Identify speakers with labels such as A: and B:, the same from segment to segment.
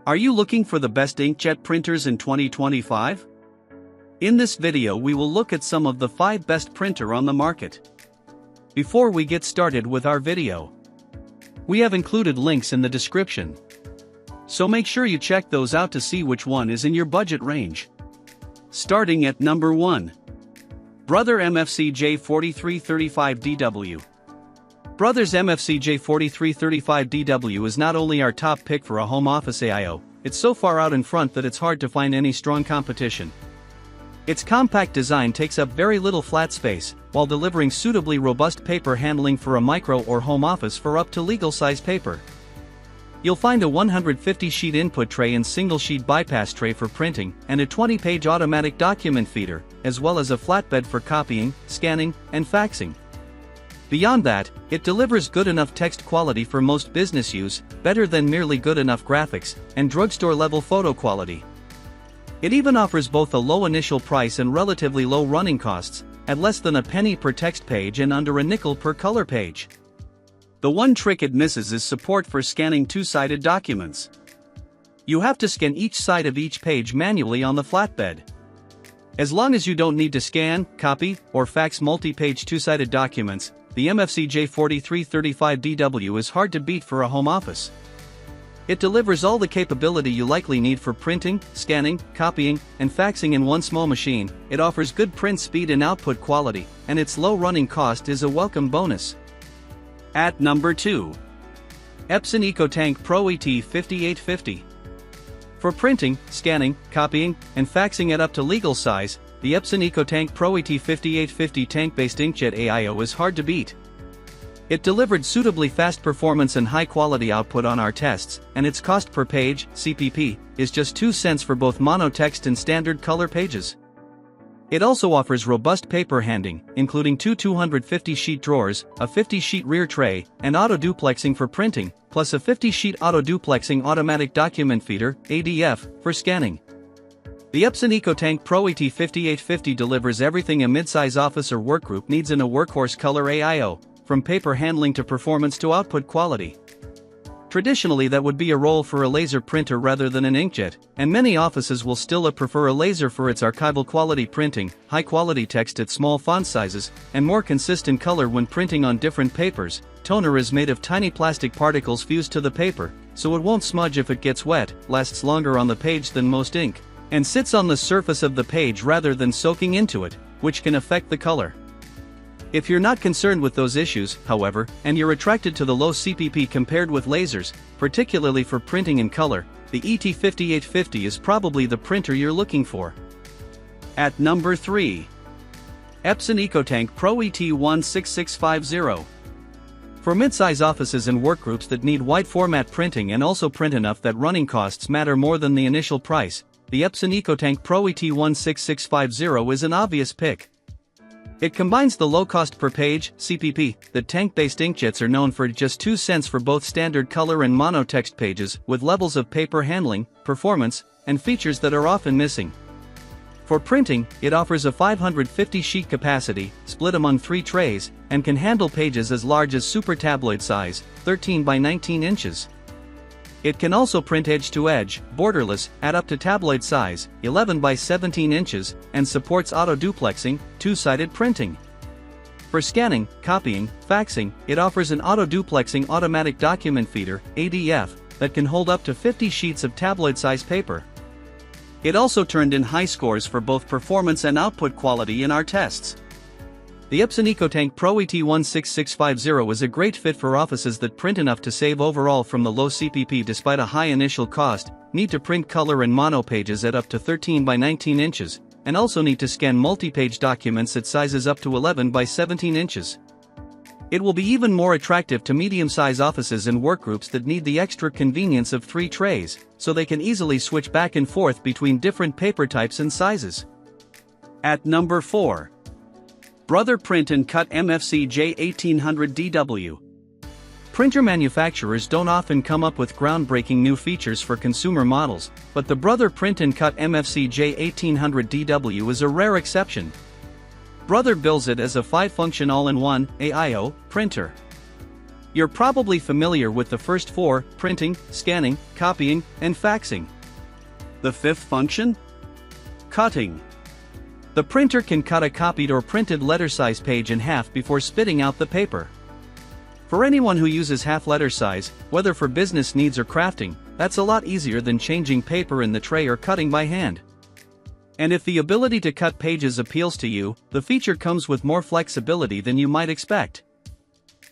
A: Are you looking for the best inkjet printers in 2025? In this video we will look at some of the 5 best printer on the market. Before we get started with our video, we have included links in the description, so make sure you check those out to see which one is in your budget range. Starting at number 1. Brother MFC J4335DW. Brother's MFC J4335DW is not only our top pick for a home office AIO, it's so far out in front that it's hard to find any strong competition. Its compact design takes up very little flat space, while delivering suitably robust paper handling for a micro or home office for up to legal size paper. You'll find a 150-sheet input tray and single-sheet bypass tray for printing, and a 20-page automatic document feeder, as well as a flatbed for copying, scanning, and faxing. Beyond that, it delivers good enough text quality for most business use, better than merely good enough graphics, and drugstore-level photo quality. It even offers both a low initial price and relatively low running costs, at less than a penny per text page and under a nickel per color page. The one trick it misses is support for scanning two-sided documents. You have to scan each side of each page manually on the flatbed. As long as you don't need to scan, copy, or fax multi-page two-sided documents, the MFC J4335DW is hard to beat for a home office. It delivers all the capability you likely need for printing, scanning, copying, and faxing in one small machine. It offers good print speed and output quality, and its low running cost is a welcome bonus. At number 2. Epson EcoTank Pro ET5850. For printing, scanning, copying, and faxing at up to legal size, the Epson EcoTank Pro ET5850 tank-based inkjet AIO is hard to beat. It delivered suitably fast performance and high-quality output on our tests, and its cost per page, CPP, is just 2 cents for both monotext and standard color pages. It also offers robust paper handling, including 2 250-sheet drawers, a 50-sheet rear tray, and auto-duplexing for printing, plus a 50-sheet auto-duplexing automatic document feeder, ADF, for scanning. The Epson EcoTank Pro ET5850 delivers everything a midsize office or workgroup needs in a workhorse color AIO, from paper handling to performance to output quality. Traditionally that would be a role for a laser printer rather than an inkjet, and many offices will still prefer a laser for its archival quality printing, high-quality text at small font sizes, and more consistent color when printing on different papers. Toner is made of tiny plastic particles fused to the paper, so it won't smudge if it gets wet, lasts longer on the page than most ink, and sits on the surface of the page rather than soaking into it, which can affect the color. If you're not concerned with those issues, however, and you're attracted to the low CPP compared with lasers, particularly for printing in color, the ET5850 is probably the printer you're looking for. At number 3. Epson EcoTank Pro ET16650. For midsize offices and workgroups that need wide format printing and also print enough that running costs matter more than the initial price, the Epson EcoTank Pro ET16650 is an obvious pick. It combines the low cost per page, CPP, that tank-based inkjets are known for, just 2 cents for both standard color and monotext pages, with levels of paper handling, performance, and features that are often missing. For printing, it offers a 550-sheet capacity, split among 3 trays, and can handle pages as large as super tabloid size, 13 by 19 inches. It can also print edge-to-edge, borderless, at up to tabloid size, 11 by 17 inches, and supports auto-duplexing, two-sided printing. For scanning, copying, faxing, it offers an auto-duplexing automatic document feeder, ADF, that can hold up to 50 sheets of tabloid-size paper. It also turned in high scores for both performance and output quality in our tests. The Epson EcoTank Pro ET16650 is a great fit for offices that print enough to save overall from the low CPP despite a high initial cost, need to print color and mono pages at up to 13 by 19 inches, and also need to scan multi-page documents at sizes up to 11 by 17 inches. It will be even more attractive to medium-size offices and workgroups that need the extra convenience of 3 trays, so they can easily switch back and forth between different paper types and sizes. At number 4. Brother Print & Cut MFC J1800DW. Printer manufacturers don't often come up with groundbreaking new features for consumer models, but the Brother Print & Cut MFC J1800DW is a rare exception. Brother bills it as a 5-function all-in-one AIO printer. You're probably familiar with the first four: printing, scanning, copying, and faxing. The fifth function? Cutting. The printer can cut a copied or printed letter-size page in half before spitting out the paper. For anyone who uses half letter size, whether for business needs or crafting, that's a lot easier than changing paper in the tray or cutting by hand. And if the ability to cut pages appeals to you, the feature comes with more flexibility than you might expect.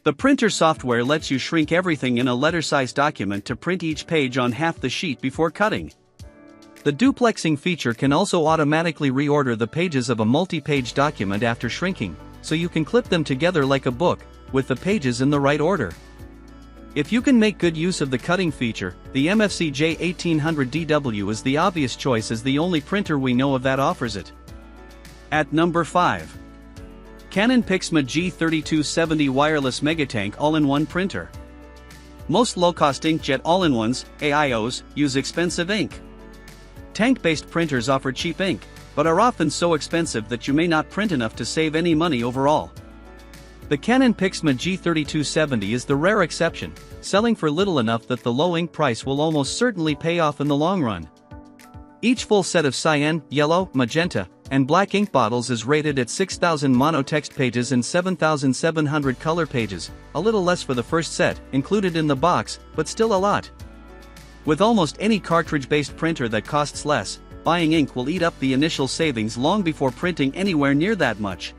A: The printer software lets you shrink everything in a letter-sized document to print each page on half the sheet before cutting. The duplexing feature can also automatically reorder the pages of a multi-page document after shrinking, so you can clip them together like a book, with the pages in the right order. If you can make good use of the cutting feature, the MFC J1800DW is the obvious choice as the only printer we know of that offers it. At number 5. Canon Pixma G3270 Wireless MegaTank All-in-One Printer. Most low-cost inkjet all-in-ones, AIOs, use expensive ink. Tank-based printers offer cheap ink, but are often so expensive that you may not print enough to save any money overall. The Canon Pixma G3270 is the rare exception, selling for little enough that the low ink price will almost certainly pay off in the long run. Each full set of cyan, yellow, magenta, and black ink bottles is rated at 6,000 monotext pages and 7,700 color pages, a little less for the first set, included in the box, but still a lot. With almost any cartridge-based printer that costs less, buying ink will eat up the initial savings long before printing anywhere near that much.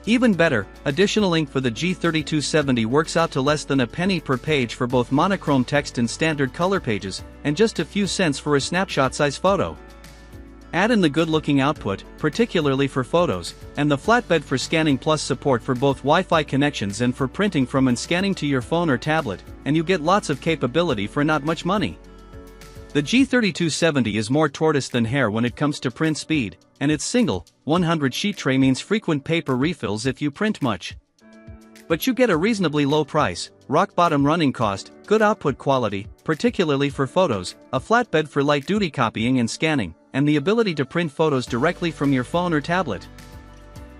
A: Even better, additional ink for the G3270 works out to less than a penny per page for both monochrome text and standard color pages, and just a few cents for a snapshot-size photo. Add in the good-looking output, particularly for photos, and the flatbed for scanning plus support for both Wi-Fi connections and for printing from and scanning to your phone or tablet, and you get lots of capability for not much money. The G3270 is more tortoise than hare when it comes to print speed, and its single, 100 sheet tray means frequent paper refills if you print much. But you get a reasonably low price, rock-bottom running cost, good output quality, particularly for photos, a flatbed for light-duty copying and scanning, and the ability to print photos directly from your phone or tablet.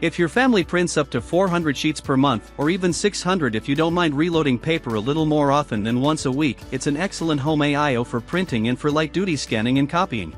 A: If your family prints up to 400 sheets per month, or even 600 if you don't mind reloading paper a little more often than once a week, it's an excellent home AIO for printing and for light-duty scanning and copying.